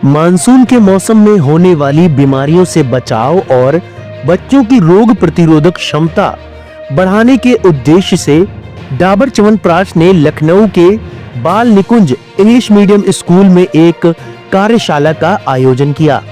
Monsoon के मौसम में होने वाली बीमारियों से बचाव और बच्चों की रोग प्रतिरोधक क्षमता बढ़ाने के उद्देश्य से डाबर च्यवनप्राश ने लखनऊ के बाल निकुंज इंग्लिश मीडियम स्कूल में एक कार्यशाला का आयोजन किया।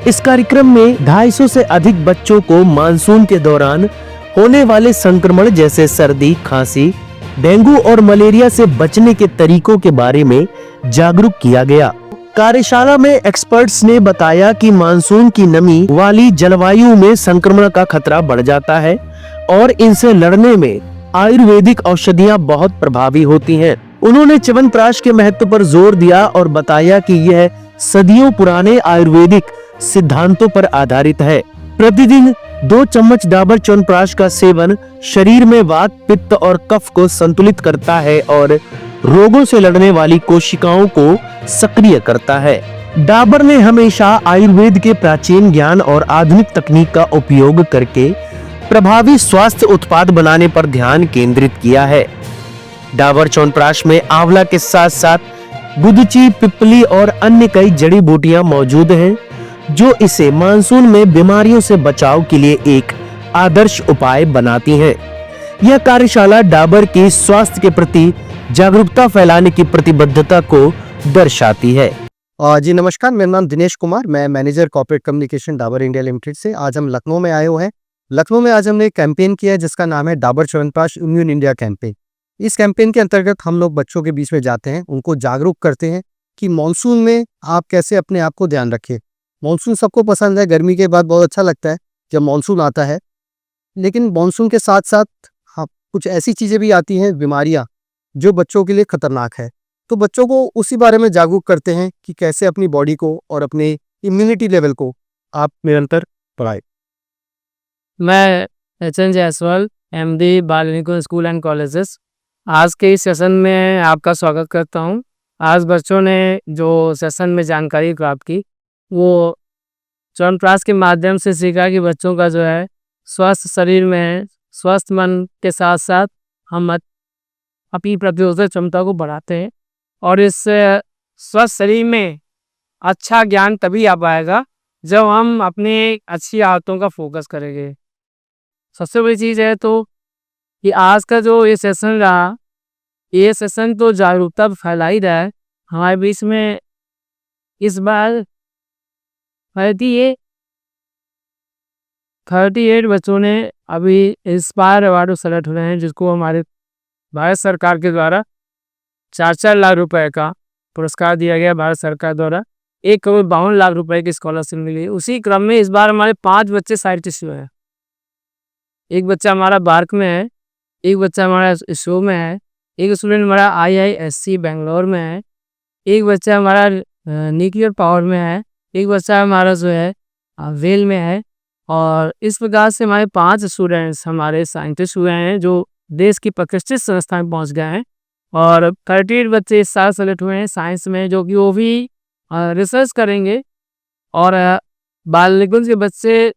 इस कार्यक्रम में 250 से अधिक बच्चों को मानसून के दौरान होने वाले संक्रमण जैसे सर्दी, खांसी, डेंगू और मलेरिया से बचने के तरीकों के बारे में जागरूक किया गया। कार्यशाला में एक्सपर्ट्स ने बताया कि मानसून की नमी वाली जलवायु में संक्रमण का खतरा बढ़ जाता है और इनसे लड़ने में आयुर्वेदिक औषधियां बहुत प्रभावी होती हैं। उन्होंने च्यवनप्राश के महत्व पर जोर दिया और बताया कि यह सदियों पुराने आयुर्वेदिक सिद्धांतों पर आधारित है। प्रतिदिन 2 चम्मच डाबर च्यवनप्राश का सेवन शरीर में वात, पित्त और कफ को संतुलित करता है और रोगों से लड़ने वाली कोशिकाओं को सक्रिय करता है। डाबर ने हमेशा आयुर्वेद के प्राचीन ज्ञान और आधुनिक तकनीक का उपयोग करके प्रभावी स्वास्थ्य उत्पाद बनाने पर ध्यान केंद्रित किया है। डाबर च्यवनप्राश में आंवला के साथ साथ गुदची, पिपली और अन्य कई जड़ी बूटियां मौजूद हैं, जो इसे मानसून में बीमारियों से बचाव के लिए एक आदर्श उपाय बनाती हैं। यह कार्यशाला डाबर के स्वास्थ्य के प्रति जागरूकता फैलाने की प्रतिबद्धता को दर्शाती है। जी नमस्कार, मेरा नाम दिनेश कुमार, मैं manager corporate communication Dabur India limited से। आज हम लखनऊ में आए हुए हैं। लखनऊ में आज हमने एक कैंपेन किया है जिसका नाम है Dabur chyawanprash immune India campaign. इस कैंपेन के अंतर्गत हम लोग बच्चों के बीच में जाते हैं, उनको जागरूक करते हैं कि मानसून में आप कैसे अपने आप को ध्यान रखें। मानसून सबको पसंद है, गर्मी के बाद बहुत अच्छा लगता है जब मानसून आता है, लेकिन मानसून के साथ साथ हाँ कुछ ऐसी चीज़ें भी आती हैं, बीमारियाँ, जो बच्चों के लिए खतरनाक है। तो बच्चों को उसी बारे में जागरूक करते हैं कि कैसे अपनी बॉडी को और अपने इम्यूनिटी लेवल को आप निरंतर बढ़ाएं। मैं एच.एन. जायसवाल, एमडी बाल निकुंज स्कूल एंड कॉलेजेस, आज के इस सेशन में आपका स्वागत करता हूं। आज बच्चों ने जो सेशन में जानकारी प्राप्त की वो च्यवनप्राश के माध्यम से सीखा कि बच्चों का जो है स्वस्थ शरीर में स्वस्थ मन के साथ साथ हम अपनी प्रतिरोधक क्षमता को बढ़ाते हैं और इस स्वस्थ शरीर में अच्छा ज्ञान तभी आ पाएगा जब हम अपने अच्छी आदतों का फोकस करेंगे। सबसे बड़ी चीज़ है तो कि आज का जो ये सेशन रहा, ये सेशन तो जागरूकता फैला ही रहा है हमारे बीच में। इस बार 38 बच्चों ने अभी इंस्पायर अवार्ड सेलेक्ट हुए हैं, जिसको हमारे भारत सरकार के द्वारा 4-4 लाख रुपए का पुरस्कार दिया गया। भारत सरकार द्वारा 1,52 लाख रुपए की स्कॉलरशिप मिली। उसी क्रम में इस बार हमारे 5 बच्चे साइंटिस्ट हुए हैं। एक बच्चा हमारा बार्क में है, एक बच्चा हमारा इसरो में है, एक स्टूडेंट हमारा IISc बेंगलोर में है, एक बच्चा हमारा न्यूक्लियर पावर में है, एक बच्चा हमारा जो है वेल में है। और इस प्रकार से हमारे 5 स्टूडेंट्स हमारे साइंटिस्ट हुए हैं जो देश की प्रतिष्ठित संस्था में पहुंच गए हैं। और 38 बच्चे इस साल सेलेक्ट हुए हैं साइंस में, जो कि वो भी रिसर्च करेंगे। और बाल निकुंज के बच्चे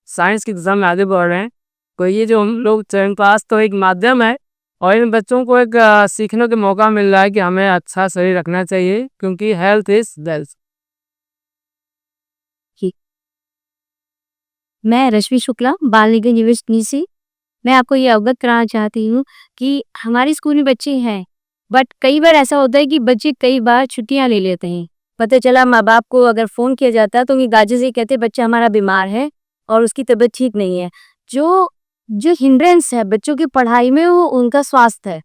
साइंस की दिशा में आगे बढ़ रहे हैं। तो ये जो हम लोग च्यवनप्राश तो एक माध्यम है और इन बच्चों को एक सीखने का मौका मिल रहा है कि हमें अच्छा शरीर रखना चाहिए, क्योंकि हेल्थ इज वेल्थ। मैं रश्मि शुक्ला, बाल निकुंज यूनिवर्सिटी से। मैं आपको ये अवगत कराना चाहती हूँ कि हमारे स्कूल में बच्चे हैं, बट कई बार ऐसा होता है कि बच्चे कई बार छुट्टियाँ ले लेते हैं। पता चला माँ बाप को अगर फ़ोन किया जाता है तो उनकी गार्जियन से कहते हैं बच्चा हमारा बीमार है और उसकी तबीयत ठीक नहीं है। जो हिंड्रेंस है बच्चों की पढ़ाई में वो उनका स्वास्थ्य है।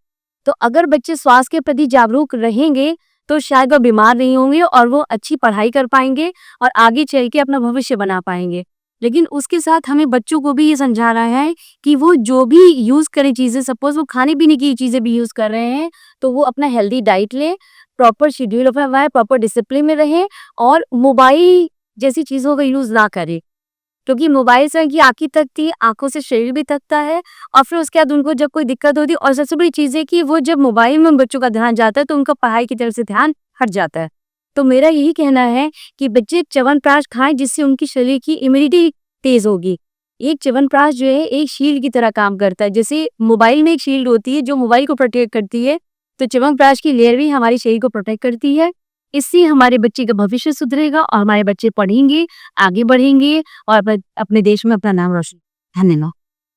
तो अगर बच्चे स्वास्थ्य के प्रति जागरूक रहेंगे तो शायद वो बीमार नहीं होंगे और वो अच्छी पढ़ाई कर पाएंगे और आगे चल के अपना भविष्य बना पाएंगे। लेकिन उसके साथ हमें बच्चों को भी ये समझाना है कि वो जो भी यूज़ करें चीज़ें, सपोज वो खाने पीने की चीज़ें भी यूज़ कर रहे हैं तो वो अपना हेल्दी डाइट लें, प्रॉपर शेड्यूल अपना प्रॉपर डिसिप्लिन में रहें और मोबाइल जैसी चीज़ों का यूज़ ना करें, क्योंकि मोबाइल से उनकी आँखें थकती है, आँखों से शरीर भी थकता है और फिर उसके बाद उनको जब कोई दिक्कत होती है। और सबसे बड़ी चीज़ है कि वो जब मोबाइल में बच्चों का ध्यान जाता है तो उनका पढ़ाई की तरफ से ध्यान हट जाता है। तो मेरा यही कहना है कि बच्चे च्यवनप्राश खाएं जिससे उनकी शरीर की इम्यूनिटी तेज होगी। एक च्यवनप्राश जो है एक शील्ड की तरह काम करता है। जैसे मोबाइल में एक शील्ड होती है जो मोबाइल को प्रोटेक्ट करती है, तो च्यवनप्राश की लेयर भी हमारे शरीर को प्रोटेक्ट करती है। इससे हमारे बच्चे का भविष्य सुधरेगा और हमारे बच्चे पढ़ेंगे, आगे बढ़ेंगे और अपने देश में अपना नाम रोशन। धन्यवाद।